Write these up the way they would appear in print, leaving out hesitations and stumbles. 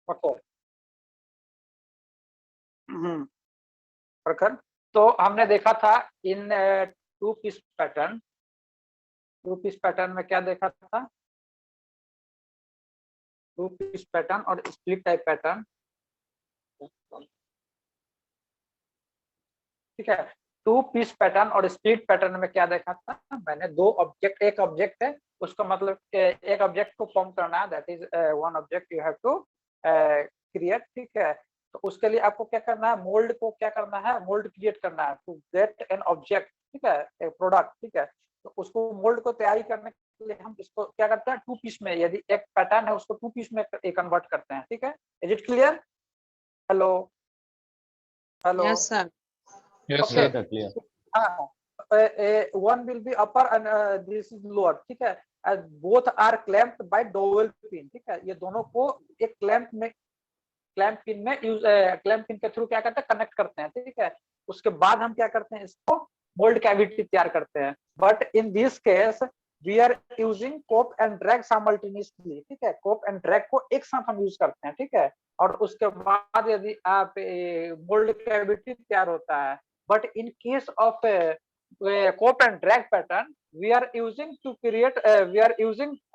Okay. प्रखर। तो हमने देखा था in two piece pattern, two piece pattern में क्या देखा था, टू पीस पैटर्न और स्प्लिट टाइप पैटर्न। ठीक है, टू पीस पैटर्न और स्प्लिट पैटर्न में क्या देखा था मैंने, दो ऑब्जेक्ट, एक ऑब्जेक्ट है उसका मतलब एक ऑब्जेक्ट को फॉर्म करना है, that is one object you have to create. ठीक है, तो उसके लिए आपको क्या करना है, मोल्ड को क्या करना है, मोल्ड क्रिएट करना है टू गेट एन ऑब्जेक्ट। ठीक है, एक प्रोडक्ट। ठीक है, तो उसको मोल्ड को तैयारी करने के लिए हम इसको क्या करते हैं, टू पीस में, यदि एक पैटर्न है उसको टू पीस में कन्वर्ट करते हैं। ठीक है, is it clear? Hello hello. Yes sir. Yes, Okay. sir. Clear. हाँ, one will be upper and this is lower। ठीक है, and both are clamped by dowel pin। ठीक है, ये दोनों को एक क्लैंप पिन में यूज, क्लैंप पिन के थ्रू क्या करते हैं, कनेक्ट करते हैं। ठीक है, उसके बाद हम क्या करते हैं, इसको मोल्ड कैविटी तैयार करते हैं। But in this case we are using cope and drag simultaneously. ठीक है, कोप एंड ड्रैग को एक साथ हम यूज करते हैं। ठीक है, और उसके बाद यदि आप मोल्ड कैविटी तैयार होता है। But in case of cope and drag pattern we are using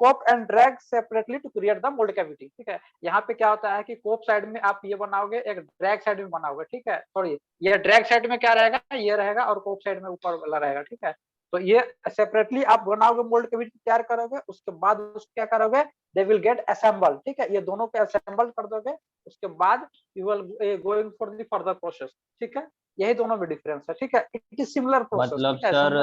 cope and drag separately to create the mold cavity। ठीक है, यहाँ पे क्या होता है कि कोप साइड में आप ये बनाओगे, एक ड्रैग साइड में बनाओगे। ठीक है, सॉरी, ये ड्रैग साइड में क्या रहेगा, ये रहेगा, और कोप साइड में ऊपर वाला रहेगा। ठीक है, तो ये सेपरेटली आप बनाओगे, मोल्ड कैविटी तैयार करोगे, उसके बाद उसको क्या करोगे, दे विल गेट असेंबल। ठीक है, ये दोनों को असेंबल कर दोगे, उसके बाद you will going for the further process. ठीक है, यही दोनों में डिफरेंस है। ठीक है, इट इज सिमिलर प्रोसेस। मतलब सर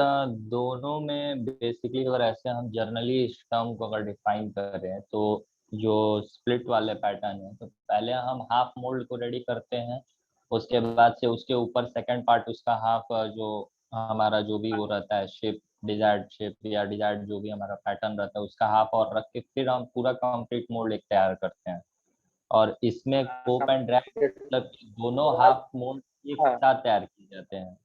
दोनों में बेसिकली अगर ऐसे हम जर्नली इस टर्म को अगर डिफाइन कर रहे हैं, तो जो स्प्लिट वाले पैटर्न है, तो पहले हम हाफ मोल्ड को रेडी करते हैं, उसके बाद से उसके ऊपर सेकंड पार्ट उसका हाफ, जो हमारा जो भी वो रहता है शेप, डिजायर्ड शेप या डिजायर्ड जो भी हमारा पैटर्न रहता है उसका हाफ और रख के फिर हम पूरा कंप्लीट मोल्ड एक तैयार करते हैं। और इसमें कोप एंड ड्रैग मतलब दोनों हाफ मोल्ड एक साथ तैयार किए जाते हैं।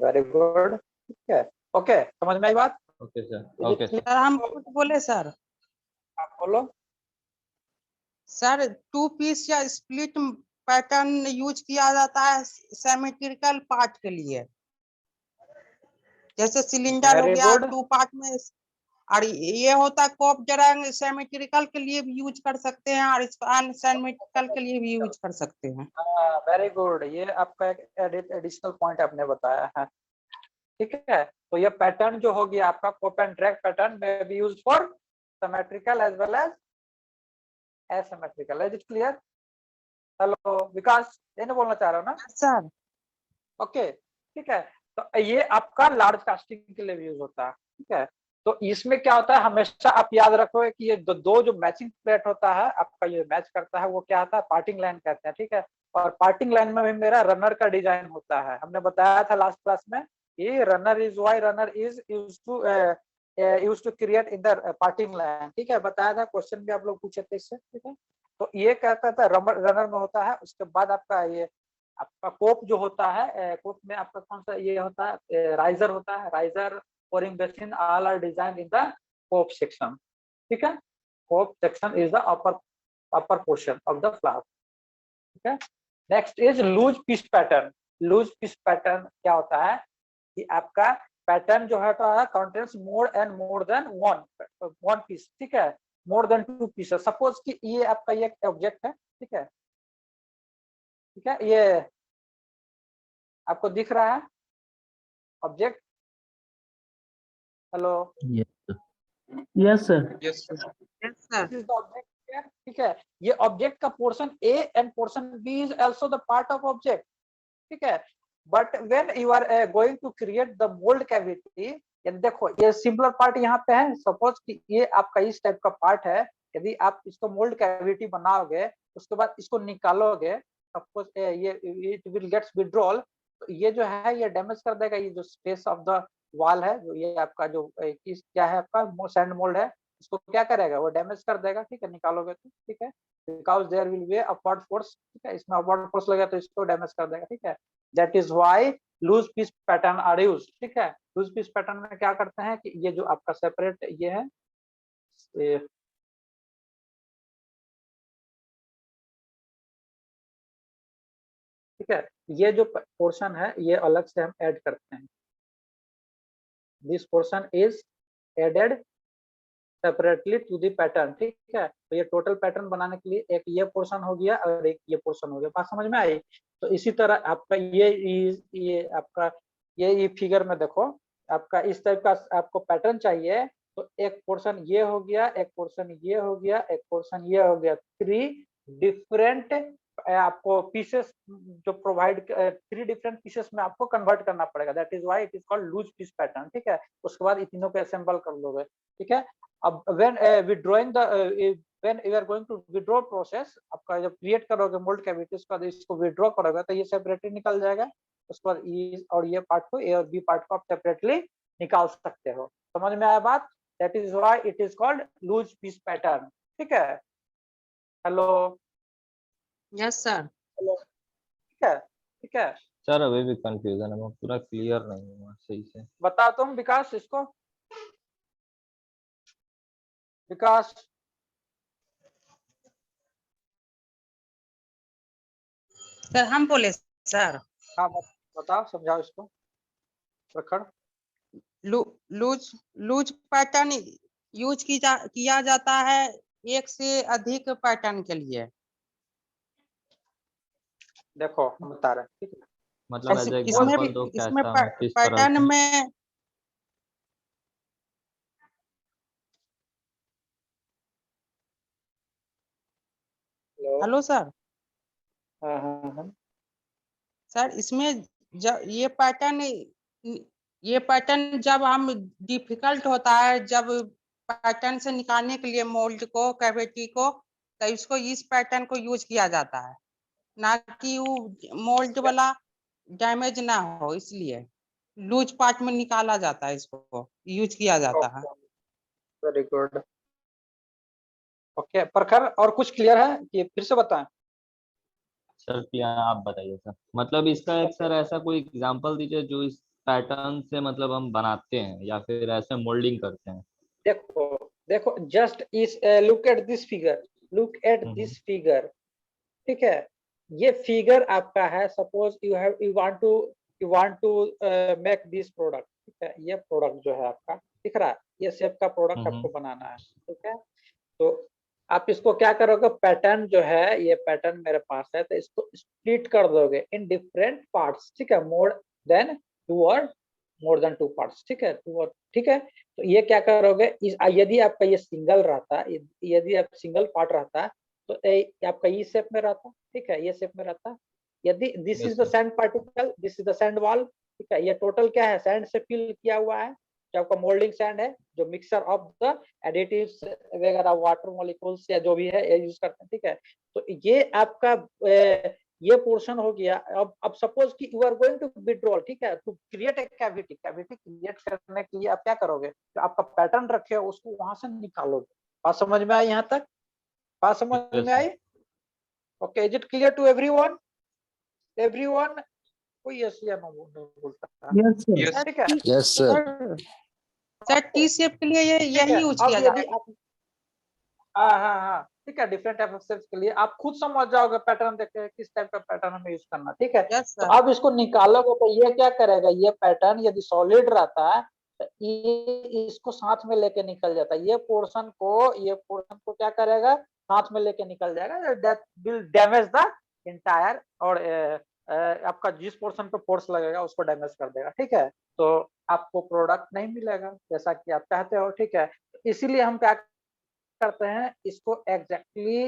Very good. ठीक है, ओके, समझ में आई बात? Okay sir. Okay sir. Sir हम कुछ बोले सर? आप बोलो। सर टू पीस या स्प्लिट पैटर्न यूज किया जाता है सिमेट्रिकल पार्ट के लिए, जैसे सिलेंडर हो गया टू पार्ट में, और ये होता है कोप ड्रैग सिमेट्रिकल के लिए भी यूज कर सकते हैं और अनसिमेट्रिकल के लिए भी यूज कर सकते हैं। वेरी गुड, ये आपका एक एडिशनल पॉइंट आपने बताया है। ठीक है, तो ये पैटर्न जो हो गया आपका कोप एंड ड्रैग पैटर्न में be use for symmetrical as well as asymmetrical. Is it clear? Hello Vikas, ये नहीं बोलना चाह रहे हो ना? सर ओके, ठीक है, तो ये आपका लार्ज कास्टिंग के लिए भी यूज होता है। ठीक है, तो इसमें क्या होता है, हमेशा आप याद रखो कि ये दो जो मैचिंग प्लेट होता है आपका, ये मैच करता है, वो क्या होता है, पार्टिंग लाइन कहते हैं। ठीक है, और पार्टिंग लाइन में भी मेरा रनर का डिजाइन होता है। हमने बताया था लास्ट क्लास में, ये runner is why runner is use to create in the parting line. ठीक है, बताया था, क्वेश्चन भी आप लोग पूछे थे इससे। ठीक है, तो ये क्या कहता है, रनर में होता है। उसके बाद आपका ये आपका कोप जो होता है, कोप में आपका कौन सा ये होता है, राइजर होता है। Riser, pouring basin, all are designed in the cope section। ठीक है, cope section is the upper portion of the flask। ठीक है, next is loose piece pattern. Loose piece pattern क्या होता है कि आपका पैटर्न जो है contains more and more than one piece. ठीक है, more than two pieces. Suppose कि ये आपका ये ऑब्जेक्ट है। ठीक है, ठीक है, ये आपको दिख रहा है object? Hello, yes sir. Yes sir. ठीक है, ये ऑब्जेक्ट का portion A and portion B is also the part of object. ठीक है, but when you are going to create the mould cavity, देखो ये सिंपलर पार्ट यहाँ पे है। सपोज कि ये आपका इस टाइप का पार्ट है, यदि आप इसको मोल्ड कैविटी बनाओगे, उसके बाद इसको निकालोगे, सपोज ये इट विल गेट्स विड्रॉल, तो ये जो है ये डैमेज कर देगा ये जो स्पेस ऑफ द वॉल है, जो ये आपका जो किस क्या है आपका सैंड मोल्ड है, इसको क्या करेगा, वो डैमेज कर देगा। ठीक है, निकालोगे तो। ठीक है, because there will be upward force. ठीक है, इसमें अपवर्ड फोर्स लगेगा तो इसको डैमेज कर देगा। ठीक है, that is why loose piece pattern are used. ठीक है, लूज पीस पैटर्न में क्या करते हैं कि ये जो आपका सेपरेट ये है, ठीक है। ये जो पोर्शन है ये अलग से हम ऐड करते हैं, this portion is added separately to the pattern, ठीक है। तो ये टोटल पैटर्न बनाने के लिए एक ये पोर्शन हो गया और एक ये पोर्शन हो गया, बात समझ में आई। तो इसी तरह आपका ये आपका ये फिगर में देखो, आपका इस टाइप का आपको पैटर्न चाहिए, तो एक पोर्शन ये हो गया, एक पोर्शन ये हो गया, एक पोर्शन ये हो गया, 3 डिफरेंट आपको पीसेस जो प्रोवाइड 3 डिफरेंट पीसेस में आपको कन्वर्ट करना पड़ेगा, that is why it is called loose piece pattern, ठीक है। उसके बाद इन तीनों को असेंबल कर लोगे, ठीक है। अब when withdrawing the when you are going to withdraw process, आपका जब क्रिएट करोगे मोल्ड कैविटी, उसके बाद इसको विड्रॉ करोगे तो ये सेपरेटली निकल जाएगा। उसके बाद ये और ये पार्ट को, ए और बी पार्ट को आप सेपरेटली निकाल सकते हो। समझ में आया बात? That is why it is called loose piece pattern, ठीक है। Hello, yes sir. हेलो, ठीक है, ठीक है। सर अभी भी कंफ्यूजन है, मैं पूरा क्लियर नहीं हुआ सही से। बता तुम विकास इसको, विकास। सर हम बोले सर, हाँ बताओ, समझाओ इसको प्रखर। लूज लूज पैटर्न यूज किया जाता है एक से अधिक पैटर्न के लिए। देखो हम बता रहे हैं, ठीक है। मतलब एज इसमें एग्जांपल दो, इसमें कैसा किस तरह पैटर्न से? में हेलो सर। हाँ हाँ हाँ। सर इसमें ये पैटर्न जब हम डिफिकल्ट होता है, जब पैटर्न से निकालने के लिए मोल्ड को, कैविटी को, तो इसको इस पैटर्न को यूज किया जाता है, ना कि वो मोल्ड वाला डैमेज ना हो, इसलिए लूज पार्ट में निकाला जाता है, इसको यूज किया जाता है। Very good. ओके प्रखर, और कुछ क्लियर है कि फिर से बताएं? सर क्या आप बताइए सर, मतलब इसका एक सर ऐसा कोई एग्जांपल दीजिए जो इस पैटर्न से मतलब हम बनाते हैं या फिर ऐसे मोल्डिंग करते हैं। देखो देखो, जस्ट इस look at this figure, look at this figure, ठीक है। ये फिगर आपका है, suppose you want to make this product, ठीक है। ये प्रोडक्ट जो है आपका दिख रहा है, ये शेप का प्रोडक्ट आपको बनाना है, ठीक है। तो आप इसको क्या करोगे, पैटर्न जो है, ये पैटर्न मेरे पास है, तो इसको स्प्लिट कर दोगे इन डिफरेंट पार्ट्स, ठीक है। मोर देन 2 और मोर देन 2 पार्ट्स, ठीक है, 2 और, ठीक है। तो ये क्या करोगे, यदि आपका ये सिंगल रहता, यदि आप सिंगल पार्ट रहता तो आपका ये शेप में रहता, ठीक है, ये शेप में रहता। यदि this is the sand particle, this is the sand wall, ठीक है। ये टोटल क्या है, सैंड से फिल किया हुआ है, जो आपका मोल्डिंग सैंड है, जो मिक्सचर ऑफ द एडिटिव्स वगैरह, वाटर मॉलिक्यूल्स या जो भी है ये यूज करते हैं, ठीक है। तो ये आपका ये पोर्शन हो गया। अब सपोज कि you are going to withdrawal, ठीक है, to create a cavity, cavity create करने के लिए आप क्या करोगे, जो आपका पैटर्न रखे हो उसको वहां से निकालोगे। बात समझ में आई यहाँ तक? बात समझ में आई? Okay, is it clear to everyone? Everyone कोई यस या नो बोलता है? Yes, sir. ठीक है। Yes sir. Sir T shape के लिए यही यूज किया अब यदि जाता है। आप, हाँ हाँ हाँ, ठीक है, डिफरेंट टाइप ऑफ शेप्स के लिए आप खुद समझ जाओगे, पैटर्न देख के किस टाइप का पैटर्न हमें यूज करना, ठीक है। यस तो सर। अब इसको निकालोगे तो ये क्या करेगा, ये पैटर्न यदि सॉलिड रहता है तो ये इसको साथ में लेके निकल जाता है, ये पोर्शन को क्या करेगा, साथ में लेके निकल जाएगा, that will damage the entire, और आपका जिस पोर्शन पे फोर्स लगेगा उसको डैमेज कर देगा, ठीक है। तो आपको प्रोडक्ट नहीं मिलेगा जैसा कि आप चाहते हो, ठीक है। इसीलिए हम क्या करते हैं, इसको एग्जैक्टली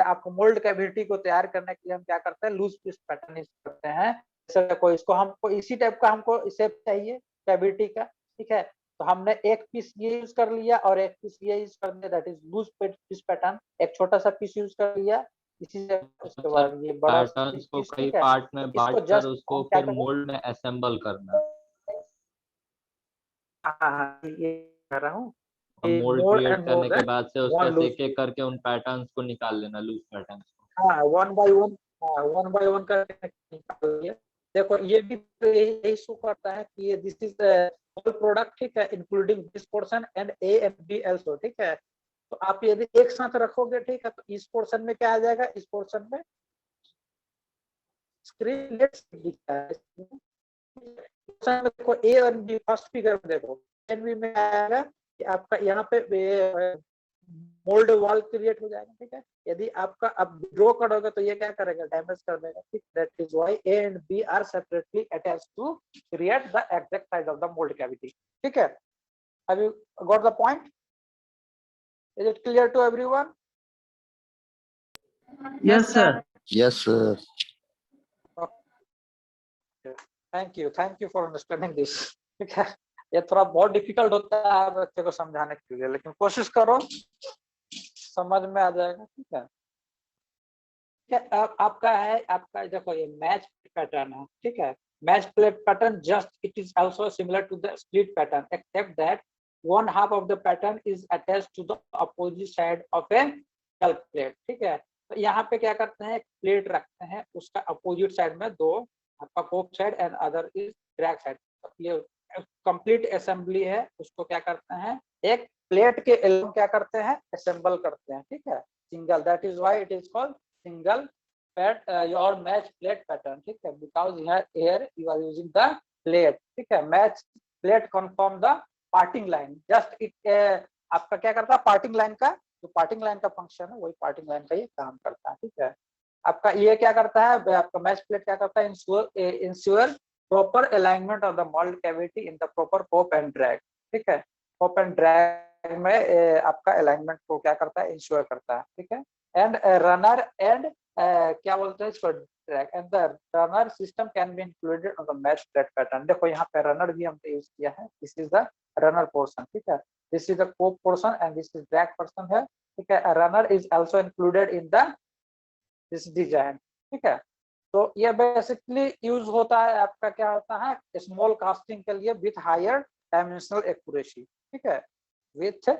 आपको मोल्ड कैविटी को तैयार करने के लिए हम क्या करते हैं, लूज पीस पैटर्न यूज करते हैं। जैसे कोई इसको हमको इसी टाइप का हमको शेप चाहिए कैविटी का, ठीक है। तो हमने एक पीस ये यूज कर लिया और एक पीस ये यूज कर दिया, that is loose piece pattern. एक छोटा सा पीस यूज कर लिया, इसी से उसके बाद ये बड़ा पैटर्न्स को पीस, कई ठीक है। पार्ट में इसको बांट कर जस्ट उसको हम क्या फिर करें, मोल्ड में असेंबल करना, हाँ ये कर रहा हूँ, मोल्ड मोर क्रिएट एंड करने मोर के बाद से उसका वन लूज, एक एक करके उन पैटर्न्स को निकाल लेना, लूज पैटर्न्स को। हाँ वन बाय वन करके निकाल लिया। देखो ये भी यही शो करता है कि ये दिस इज होल प्रोडक्ट, ठीक है, including this portion and A and be also, ठीक है। तो आप यदि एक साथ रखोगे, ठीक है, तो इस पोर्शन में क्या आ जाएगा, इस पोर्शन में स्क्रीन दिखता है देखो ए और बी, फर्स्ट फिगर में देखो एन बी में आएगा कि आपका यहाँ पे मोल्ड वॉल क्रिएट हो जाएगा, ठीक है। यदि आपका अब ड्रॉ करोगे तो ये क्या करेगा, डैमेज कर देगा, ठीक। That is why A and B are separately attached to create the exact size of the mould cavity, ठीक है। Have you got the point? Is it clear to everyone? Yes, sir. Yes, sir. Thank you for understanding this, ठीक है। ये थोड़ा बहुत difficult होता है बच्चे को समझाने के लिए, लेकिन कोशिश करो, समझ में आ जाएगा, ठीक है। अब आपका है, आपका देखो ये मैच पैटर्न है, ठीक है। Match plate pattern just it is also similar to the split pattern except that one half of the pattern is attached to the opposite side of a curved plate, ठीक है। तो यहाँ पे क्या करते हैं, एक प्लेट रखते हैं, उसका अपोजिट साइड में दो, आपका cope side and other is drag side. ये कंप्लीट असेंबली है, उसको क्या करते हैं, एक प्लेट के एलोंग क्या करते हैं, असेंबल करते हैं, ठीक है। Single, that is why it is called single pattern match plate pattern, ठीक है, because here you are using the plate, ठीक है। Match plate confirm the parting line, just it आपका क्या करता है, पार्टिंग लाइन का जो पार्टिंग लाइन का फंक्शन है वही पार्टिंग लाइन का ये काम करता है, ठीक है। आपका ये क्या करता है, आपका मैच प्लेट क्या करता है, ensure proper alignment of the mould cavity in the proper pope and drag, ठीक है। पोप एंड ड्रैग में आपका अलाइनमेंट को क्या करता है, इंश्योर करता है, ठीक है। एंड रनर एंड क्या बोलते हैं इसको, drag and the runner system can be included on the match plate pattern. देखो यहाँ पे रनर भी हमने यूज किया है, this is the runner portion, ठीक है। This is the cope portion and this is drag portion है, ठीक है। Runner is also included in the this design, ठीक है। तो ये बेसिकली यूज होता है, आपका क्या होता है, स्मॉल कास्टिंग के लिए विथ हायर डायमेंशनल एक्यूरेसी, ठीक है, with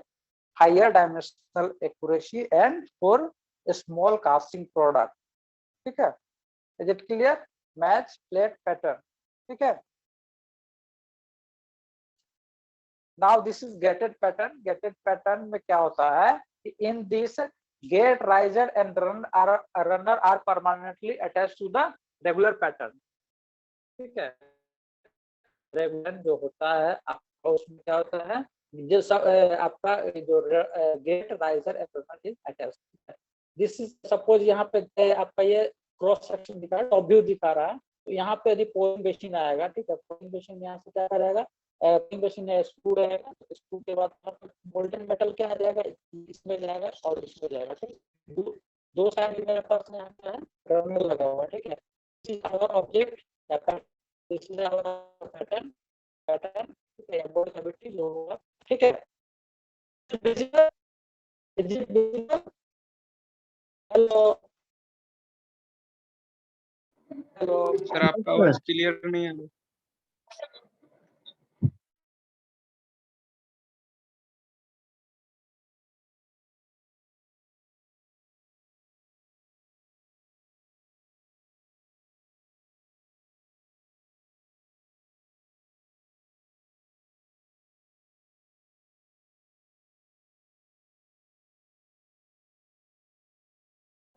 higher dimensional accuracy and for small casting product, ठीक है। Is it clear? Match plate pattern, ठीक है। Now this is gated pattern. Gated pattern में क्या होता है कि in this gate riser and runner are permanently attached to the regular pattern, ठीक है। रेगुलर जो होता है आपका उसमें क्या होता है, जो सब आपका जो gate riser and runner is attached. This is suppose यहाँ पे आपका ये क्रॉस सेक्शन दिखा रहा है, टॉप व्यू दिखा रहा है, तो यहाँ पे यदि पोलिंग बेसिन आएगा, ठीक है, पोलिंग बेसिन यहाँ से क्या करेगा, पोलिंग बेसिन है स्क्रू रहेगा, तो स्क्रू के बाद मोल्डन मेटल क्या आ जाएगा, इसमें जाएगा और इसमें जाएगा, ठीक है। दो साइड मेरे पास यहाँ पे है रनर लगा हुआ, ठीक है। This is our object pattern, this is our pattern, ठीक है, मोल्ड कैविटी जो होगा, ठीक है। हेलो हेलो सर आपका आवाज क्लियर नहीं है।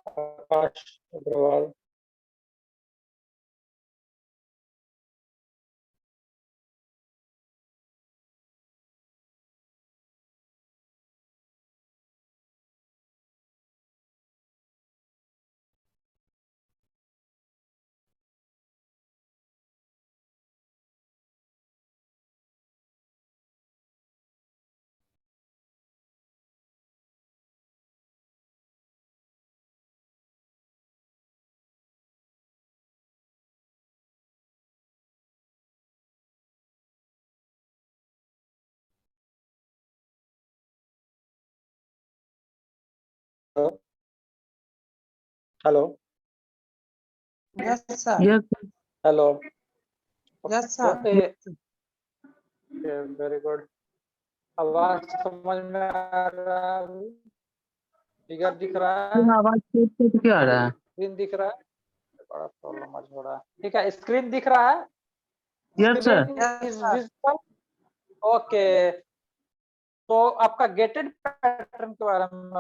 Akash Agarwal, hello yes sir, Yes, sir. Hello, yes sir, very good. आवाज समझ में आ रहा है, फिगर दिख रहा है, आवाज टूट क्या आ रहा है? स्क्रीन दिख रहा है, बड़ा प्रॉब्लम आज हो रहा है, ठीक है। स्क्रीन दिख रहा है, Yes, sir. Screen is visible, okay. तो आपका गेटेड पैटर्न के बारे में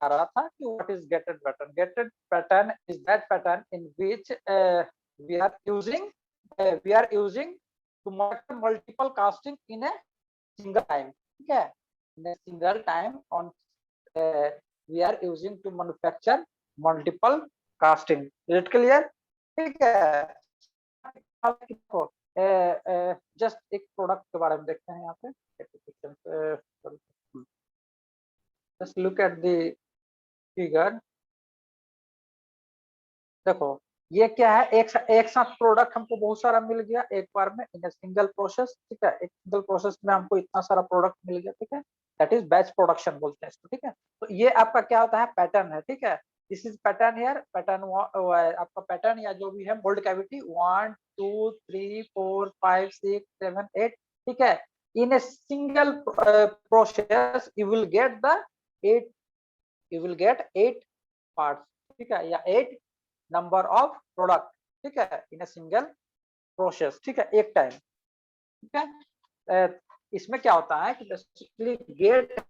रहा था कि what is gated pattern. Gated pattern is that pattern in which we are using to multiple casting in a single time, ठीक है, in a single time on we are using to manufacture multiple casting. Is it clear? ठीक है, just एक product के बारे में देखते हैं यहाँ पे। Just look at the figure. देखो ये क्या है, एक साथ प्रोडक्ट हमको बहुत सारा मिल गया एक बार में इन सिंगल प्रोसेस, ठीक है, एक सिंगल प्रोसेस में हमको इतना सारा प्रोडक्ट मिल गया, ठीक है, दैट इज बैच प्रोडक्शन बोलते हैं इसको, ठीक है। तो ये आपका क्या होता है, पैटर्न है, ठीक है। This is pattern here, pattern आपका पैटर्न या जो भी है मोल्ड कैविटी 1 2 3 4 5 6 7 8, ठीक है। In a single process you will get the 8 parts, ठीक है, या 8 नंबर ऑफ प्रोडक्ट, ठीक है, इन ए सिंगल प्रोसेस, ठीक है, एक टाइम, ठीक है। इसमें क्या होता है कि बेसिकली गेट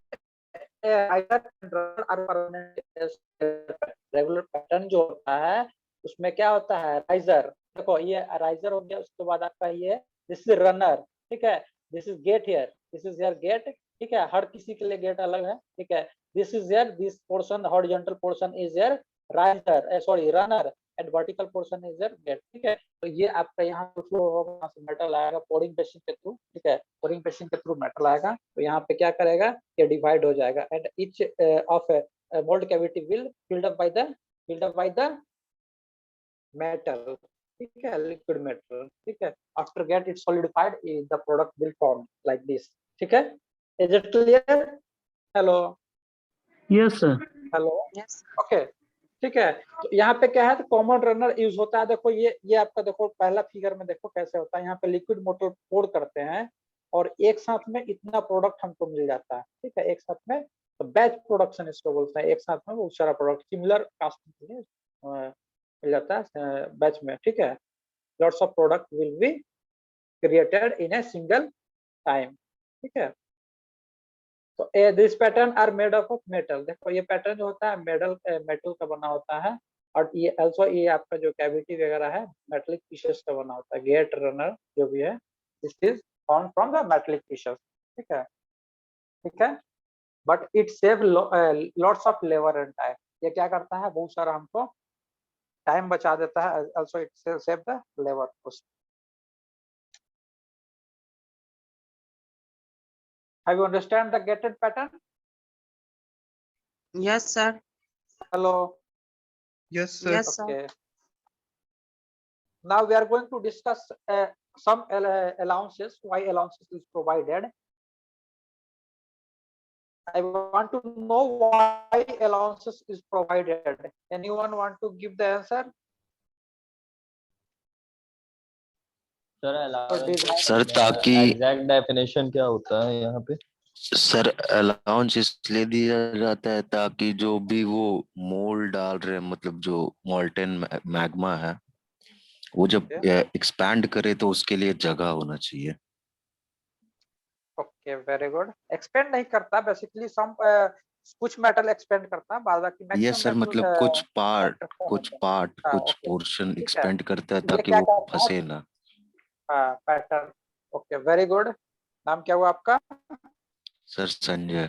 रेगुलर पैटर्न जो होता है उसमें क्या होता है, राइजर। देखो ये राइजर हो गया, उसके बाद आपका ये दिस इज रनर, ठीक है, this is gate here, this is your gate, ठीक है, हर किसी के लिए गेट अलग है, ठीक है। This is your, this portion horizontal portion is your riser, sorry runner, and vertical portion is your gate, ठीक है। तो ये आपका यहाँ फ्लो होगा, यहाँ से मेटल आएगा पोरिंग मशीन के थ्रू, ठीक है, पोरिंग मशीन के थ्रू मेटल आएगा, तो यहाँ पे क्या करेगा, ये डिवाइड हो जाएगा, and each of mould cavity will filled up by the metal, ठीक है, लिक्विड मेटल, ठीक है। After get it solidified the product will form like this, ठीक है। Is it clear? Hello yes sir. Hello, yes okay, ठीक है। तो यहाँ पे क्या है, तो कॉमन रनर यूज होता है। देखो ये आपका देखो पहला फिगर में देखो कैसे होता है, यहाँ पे लिक्विड मोटर पोर करते हैं और एक साथ में इतना प्रोडक्ट हमको मिल जाता है, ठीक है, एक साथ में। तो बैच प्रोडक्शन इसको बोलते हैं, एक साथ में बहुत सारा प्रोडक्ट सिमिलर कास्टिंग के लिए मिल जाता है बैच में, ठीक है। Lots of product will be created in a single time, ठीक है। तो this pattern are made of metal. देखो ये पैटर्न जो होता है मेटल का बना होता है, और ये ऑल्सो ये आपका जो कैविटी वगैरह है मेटलिक पीसेस का बना होता है। गेट रनर जो भी है this is found from the metallic pieces, ठीक है, ठीक है। But it save lots of labour and time. ये क्या करता है, बहुत सारा हमको टाइम बचा देता है, also it save the labour cost. Have you understand the gated pattern? Yes sir. Hello. Yes, sir. Yes sir. Okay. Now we are going to discuss some allowances, why allowances is provided. I want to know why allowances is provided. Anyone want to give the answer? Sir ताकि exact definition क्या होता है यहाँ पे? Sir allowance इसलिए दिया जाता है ताकि जो भी वो मोल्ड डाल रहे हैं, मतलब जो मोल्टेन मैग्मा है वो जब एक्सपैंड करे तो उसके लिए जगह होना चाहिए। Okay, very good. एक्सपेंड नहीं करता बेसिकली, सम कुछ मेटल एक्सपेंड करता है, बाद बाकी यस सर, मतलब कुछ पार्ट कुछ ओके, पोर्शन ठीक है। एक्सपेंड करता है ये ताकि क्या वो करता है, फंसे ना। पैटर्न। Okay, very good. नाम क्या हुआ आपका? Sir Sanjay.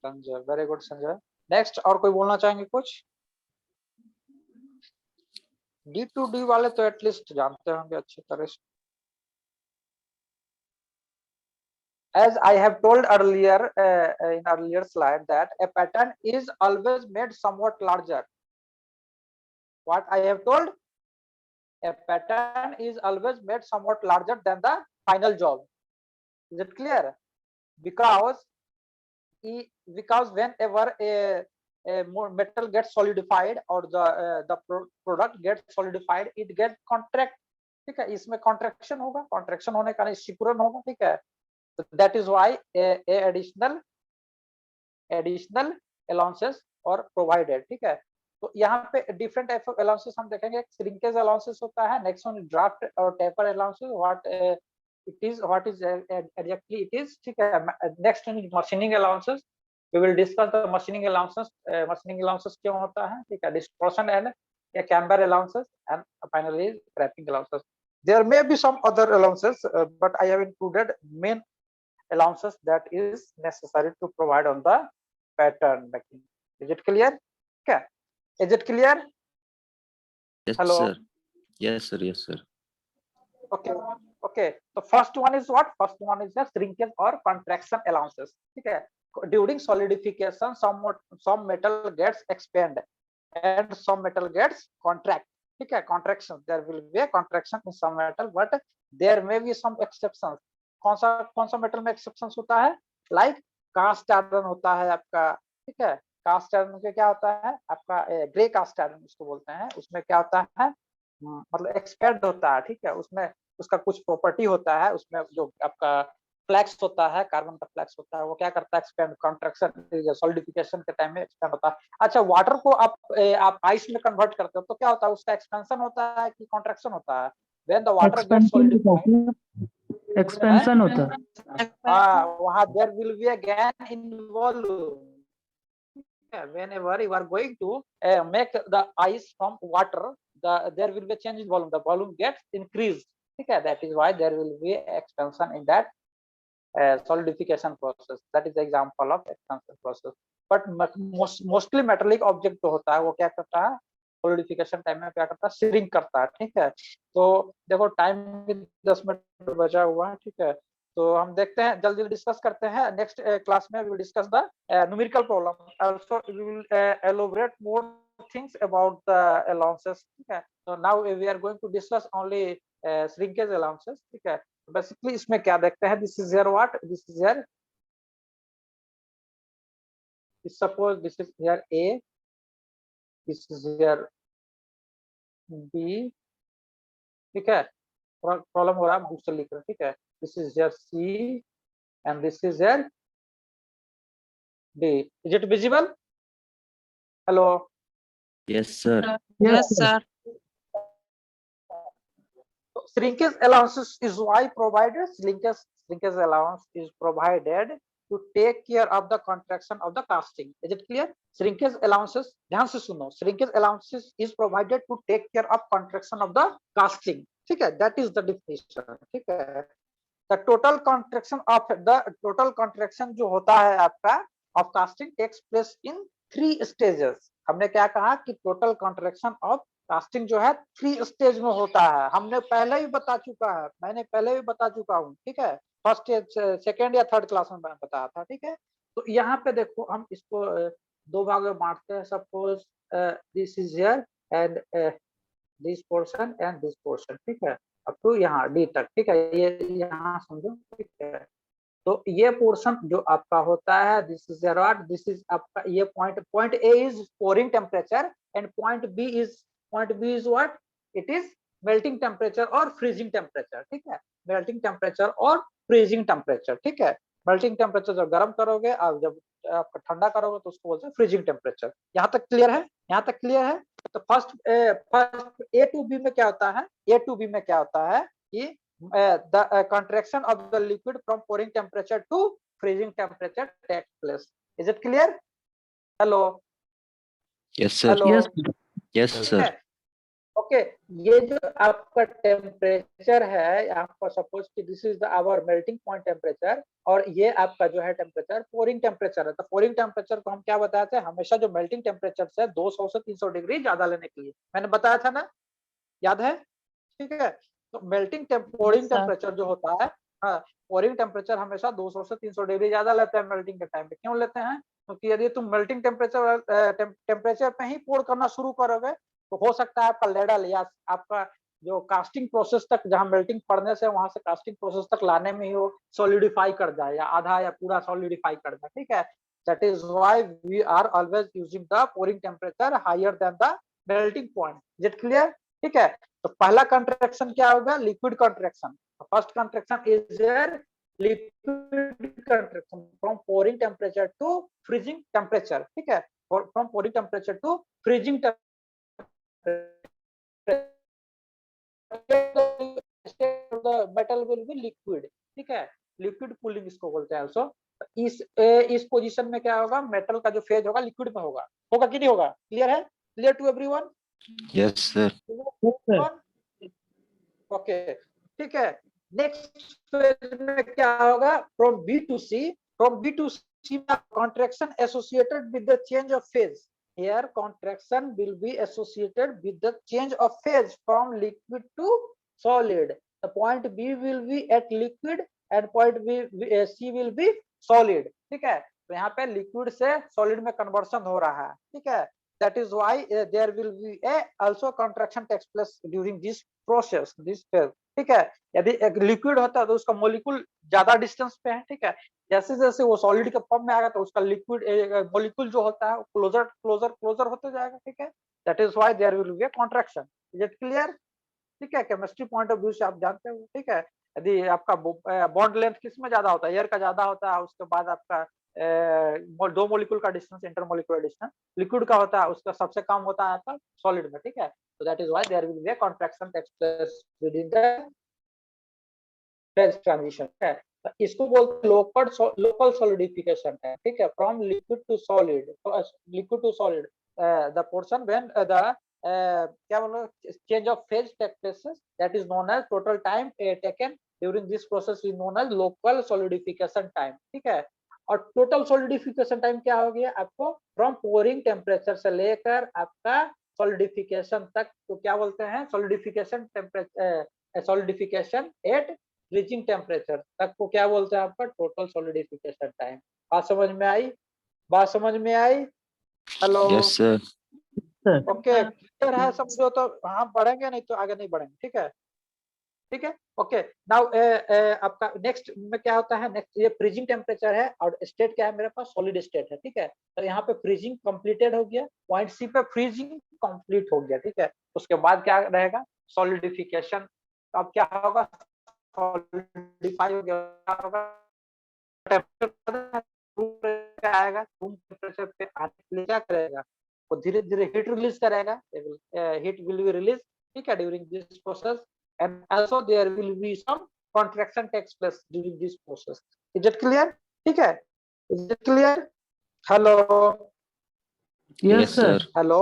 Sanjay, very good Sanjay. Next, और कोई बोलना चाहेंगे कुछ? D2D वाले तो एटलीस्ट जानते होंगे अच्छी तरह से। As I have told earlier in earlier slide that a pattern is always made somewhat larger. What I have told? A pattern is always made somewhat larger than the final job. Is it clear? Because whenever a metal gets solidified or the product gets solidified, it gets contract, ठीक है, इसमें contraction होगा, contraction होने का सिकुड़न होगा, ठीक है। So that is why a additional allowances are provided, ठीक है। तो यहाँ पे different type of allowances हम देखेंगे। एक shrinkage allowances होता है, next one draft और taper allowances, what is exactly it is, ठीक है। next one is machining allowances, we will discuss the machining allowances. Machining allowances क्यों होता है, ठीक है, distortion and camber allowances, and finally wrapping allowances. There may be some other allowances, but I have included main allowances that is necessary to provide on the pattern making. Is it clear? Okay, is it clear? Yes, Hello. sir. Yes, sir. Yes, sir. Okay, okay. The first one is what? First one is the shrinkage or contraction allowances. Okay. During solidification, some metal gets expand and some metal gets contract. Okay, contraction. There will be a contraction in some metal, but there may be some exceptions. कौन सा metal में exceptions होता है? Like cast iron होता है आपका, ठीक है। कास्ट आयरन में क्या होता है आपका, ग्रे कास्ट आयरन उसको बोलते हैं। उसमें क्या होता है, मतलब एक्सपेंड होता है, ठीक है। उसमें उसका कुछ प्रॉपर्टी होता है, उसमें जो आपका फ्लैक्स होता है, कार्बन का फ्लैक्स होता है, वो क्या करता है, एक्सपेंड, कॉन्ट्रैक्शन, सॉलिडिफिकेशन के टाइम में एक्सपेंड होता है। अच्छा, वाटर को आप आइस में कन्वर्ट करते हो तो क्या होता है, उसका एक्सपेंशन होता है कि कॉन्ट्रैक्शन होता है? When the water gets solidified, expansion होता है। हाँ, वहाँ there will be a gain in volume. Whenever you are going to make the ice from water, there will be a change in volume. The volume gets increased. Okay, that is why there will be expansion in that solidification process. That is the example of expansion process. But mostly metallic object जो होता है वो क्या करता है, solidification time में क्या करता है, shrink करता है, ठीक है। तो देखो टाइम 10 मिनट बचा हुआ है, ठीक है। तो हम देखते हैं, जल्दी डिस्कस करते हैं। नेक्स्ट क्लास में we will discuss the numerical problem, also we will elaborate more things about the allowances, ठीक है। तो now we are going to discuss only shrinkage allowances, ठीक है। बेसिकली इसमें क्या देखते हैं, this is your what, this is your, suppose this is your A, this is your B, ठीक है। प्रॉब्लम हो रहा है, बुक से लिख रहे हैं, ठीक है। This is your C and this is your D. Is it visible? Hello. Yes, sir. Yes, sir. Shrinkage allowances is why provided. Shrinkage allowance is provided to take care of the contraction of the casting. Is it clear? Shrinkage allowances, ध्यान से सुनो, shrinkage allowances is provided to take care of contraction of the casting. ठीक है, that is the definition. ठीक है। The total contraction जो होता है आपका of casting takes place in 3 stages. हमने क्या कहा कि total contraction of casting जो है 3 स्टेज में होता है। हमने पहले ही बता चुका है, मैंने पहले भी बता चुका हूँ, ठीक है। फर्स्ट, सेकेंड या थर्ड क्लास में मैंने बताया था, ठीक है। तो यहाँ पे देखो, हम इसको 2 भाग में बांटते हैं। Suppose this is here and this portion and this portion, ठीक है, अप टू यहाँ डी तक, ठीक है। ये यहाँ समझो, ठीक है। तो ये पोर्शन जो आपका होता है, this is what, this is आपका ये point A is pouring temperature and point B is what, it is melting temperature और फ्रीजिंग टेम्परेचर, ठीक है। मेल्टिंग टेम्परेचर और फ्रीजिंग टेम्परेचर, ठीक है। मेल्टिंग टेम्परेचर जब गर्म करोगे, आप जब आप ठंडा करोगे तो उसको बोलते हैं फ्रीजिंग टेम्परेचर। यहाँ तक क्लियर है? यहाँ तक क्लियर है? तो फर्स्ट ए टू बी में क्या होता है, ए टू बी में क्या होता है कि the contraction of the liquid from pouring temperature to freezing temperature takes place. Is it clear? Hello. Yes, sir. Hello. Yes. Yes, sir. Okay, ये जो आपका टेम्परेचर है, आपका सपोज कि this is the our melting point temperature, और ये आपका जो है टेम्परेचर पोरिंग टेम्परेचर है। तो पोरिंग टेम्परेचर को हम क्या बताए थे, हमेशा जो मेल्टिंग टेम्परेचर से 200 से 300 डिग्री ज्यादा लेने के लिए मैंने बताया था ना, याद है? ठीक है। तो मेल्टिंग पोरिंग टेम्परेचर जो होता है, हाँ, पोरिंग टेम्परेचर हमेशा 200 से 300 डिग्री ज्यादा लेते हैं मेल्टिंग के टाइम पे। क्यों लेते हैं? क्योंकि यदि तुम मेल्टिंग टेम्परेचर पे ही पोर करना शुरू करोगे तो हो सकता है आपका लेडल या आपका जो कास्टिंग प्रोसेस तक, जहां मेल्टिंग पड़ने से वहां से कास्टिंग प्रोसेस तक लाने में ही वो सॉलिडिफाई कर जाए, या आधा या पूरा सॉलिडिफाई कर जाए, ठीक है। That is why we are always using the pouring temperature higher than the melting point. Is it clear? ठीक है। तो पहला कंट्रैक्शन क्या होगा, liquid contraction. First contraction is liquid contraction from pouring temperature to freezing temperature, ठीक है। From pouring temperature to freezing the metal will be liquid, ठीक है। लिक्विड कूलिंग इसको बोलते हैं। also इस पोजीशन में क्या होगा, मेटल का जो फेज होगा लिक्विड में होगा कि नहीं होगा? क्लियर है? Clear to everyone? Yes sir. Okay, ठीक है। नेक्स्ट फेज में क्या होगा, from B to C, contraction associated with the change of phase. Here contraction will be associated with the change of phase from liquid to solid. The point B will be at liquid and point C will be solid. ठीक है, तो यहाँ पे liquid से solid में conversion हो रहा है, ठीक है। That is why there will be also contraction takes place during this process, this phase. ठीक है, यदि एक लिक्विड होता है तो उसका मोलिक्यूल ज्यादा डिस्टेंस पे है, ठीक है। जैसे जैसे वो सॉलिड के फॉर्म में आएगा तो उसका लिक्विड मोलिक्यूल जो होता है क्लोजर क्लोजर क्लोजर होते जाएगा, ठीक है। That is why there will be a contraction. Is it clear? ठीक है, केमिस्ट्री पॉइंट ऑफ व्यू से आप जानते हो, ठीक है। यदि आपका बॉन्ड लेंथ किस में ज्यादा होता है, एयर का ज्यादा होता है, उसके बाद आपका दो मोलिक्यूल का डिस्टेंस, इंटरमोलिक्यूलर डिस्टेंस लिक्विड का होता है, उसका सबसे कम होता है आपका सॉलिड में, ठीक है। तो that is why there will be a contraction takes place within the phase transition है। तो इसको बोलते हैं लोकल सॉलिडिफिकेशन है, ठीक है। From liquid to solid, liquid to solid the portion when the क्या बोलो change of phase take place, that is known as total time taken during this process is known as local solidification time, ठीक है। और total solidification time क्या हो गया आपको, from pouring temperature से लेकर आपका सॉलिडिफिकेशन तक, तो क्या बोलते हैं solidification temperature, solidification at freezing temperature तक को क्या बोलते हैं आपका टोटल सॉलिडिफिकेशन टाइम। बात समझ में आई? बात समझ में आई? Hello? Yes sir. Okay, clear है? समझो तो हाँ बढ़ेंगे, नहीं तो आगे नहीं बढ़ेंगे, ठीक है। ठीक है, ओके। नाउ आपका नेक्स्ट में क्या होता है, नेक्स्ट ये फ्रीजिंग टेम्परेचर है और स्टेट क्या है मेरे पास, सॉलिड स्टेट है, ठीक है। तो यहाँ पे फ्रीजिंग कंप्लीटेड हो गया, पॉइंट सी पे फ्रीजिंग कंप्लीट हो गया, ठीक है। उसके बाद क्या रहेगा, सॉलिडिफिकेशन। अब क्या होगा, सॉलिडिफाई हो गया, होगा टेम्परेचर आएगा, रूम टेम्परेचर पे आने के लिए क्या करेगा, वो धीरे धीरे हीट रिलीज करेगा, हीट विल बी रिलीज, ठीक है, during this process and also there will be some contraction takes place during this process. Is it clear? ठीक है, is it clear? Hello? Yes, sir. Hello,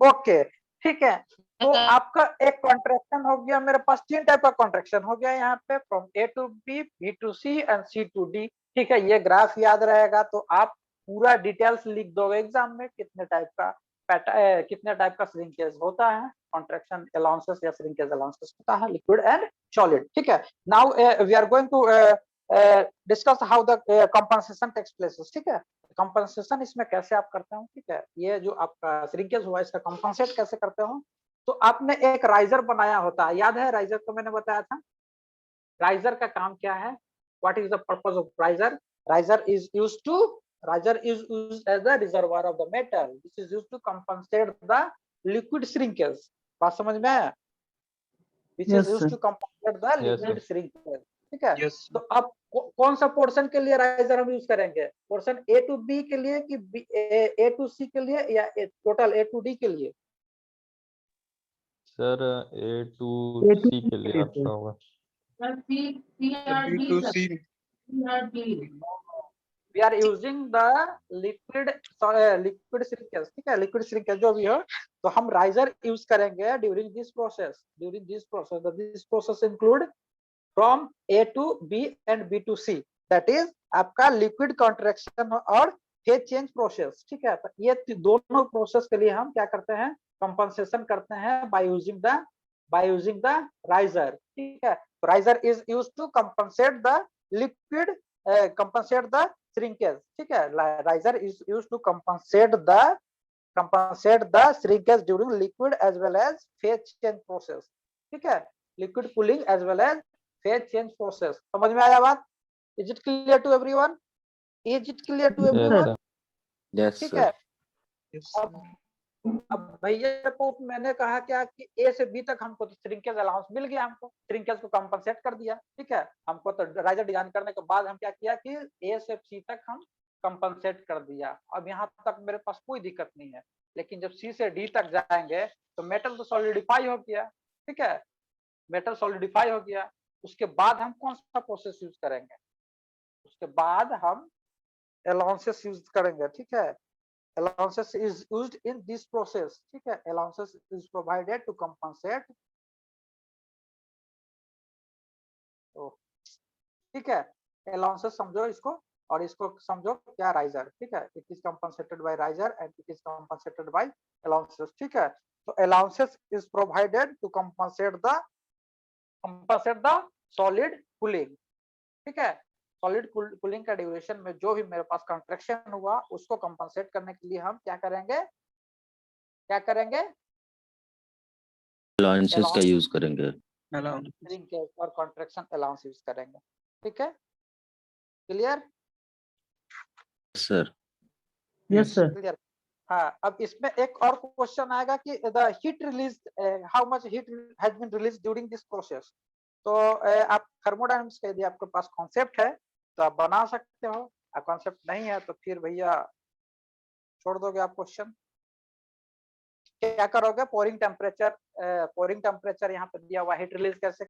okay, ठीक है। तो आपका एक कॉन्ट्रैक्शन हो गया, मेरे पास तीन टाइप का कॉन्ट्रैक्शन हो गया यहाँ पे, from A to B, B to C and C to D, ठीक है। ये ग्राफ याद रहेगा तो आप पूरा डिटेल्स लिख दोगे एग्जाम में, कितने टाइप का कितने टाइप का श्रिंकेज होता है, कॉन्ट्रैक्शन अलाउंसेस या श्रिंकेज अलाउंसेस होता है, लिक्विड एंड सॉलिड, ठीक है। Now we are going to discuss how the compensation takes places, ठीक है। कंपनसेशन इसमें कैसे आप करते हो, ठीक है। ये जो आपका श्रिंकेज हुआ इसका कंपनसेट कैसे करते हो, तो आपने एक राइजर बनाया होता है, याद है राइजर को मैंने बताया था। राइजर का काम क्या है, what is the purpose of riser? Riser is used as the reservoir of the metal. This is used to compensate the liquid shrinkage. बात समझ में आया? Which is used to compensate the liquid shrinkage, ठीक है। तो अब कौन सा पोर्शन के लिए राइजर हम यूज करेंगे, पोर्शन ए टू बी के लिए कि ए टू सी के लिए या टोटल ए टू डी के लिए? सर ए टू सी के लिए अच्छा होगा। B to C. We are using the liquid shrinkage, ठीक है, liquid shrinkage जो भी हो, तो हम राइजर यूज करेंगे during this process. This process include from A to B and B to C, that is आपका liquid contraction और phase change process, ठीक है। तो ये दोनों प्रोसेस के लिए हम क्या करते हैं, कंपनसेशन करते हैं by using the riser, ठीक है। तो riser is used to compensate the liquid, compensate the shrinkage, ठीक है। riser is used to compensate the shrinkage during liquid as well as phase change process, ठीक है। liquid cooling as well as phase change process। समझ में आया बात? Is it clear to everyone? Is it clear to everyone? Yes ठीक sir. है। Yes. अब भैया को मैंने कहा क्या कि ए से बी तक हमको तो श्रिंकेज अलाउंस मिल गया, हमको श्रिंकेज को कंपनसेट कर दिया, ठीक है। हमको तो राइजर डिजाइन करने के बाद हम क्या किया कि ए से सी तक हम कंपनसेट कर दिया। अब यहाँ तक मेरे पास कोई दिक्कत नहीं है, लेकिन जब सी से डी तक जाएंगे तो मेटल तो सॉलिडिफाई हो गया, ठीक है, मेटल सॉलिडिफाई हो गया। उसके बाद हम कौन सा प्रोसेस यूज करेंगे, उसके बाद हम अलाउंसेस यूज करेंगे, ठीक है। allowances is used in this process, ठीक है। allowances is provided to compensate, तो ठीक है। allowances समझो इसको, और इसको समझो क्या राइजर, ठीक है। It is compensated by riser and it is compensated by allowances, ठीक है। तो allowances is provided to compensate the solid cooling, ठीक है। सॉलिड कूलिंग का ड्यूरेशन में जो भी मेरे पास कंट्रैक्शन हुआ उसको कंपनसेट करने के लिए हम क्या करेंगे, अलाउंसेस का यूज करेंगे। और कंट्रैक्शन अलाउंस यूज करेंगे, ठीक है। Clear? Sir Yes, sir. Clear. हाँ, अब इसमें एक और क्वेश्चन आएगा कि the heat release, how much heat has been release during this process. तो आप थर्मोडायनामिक्स का यदि आपके पास कॉन्सेप्ट है तो आप बना सकते हो, कॉन्सेप्ट नहीं है तो फिर भैया छोड़ दोगे आप क्वेश्चन। क्या करोगे, पोरिंग टेम्परेचर यहाँ पे दिया हुआ, हीट रिलीज कैसे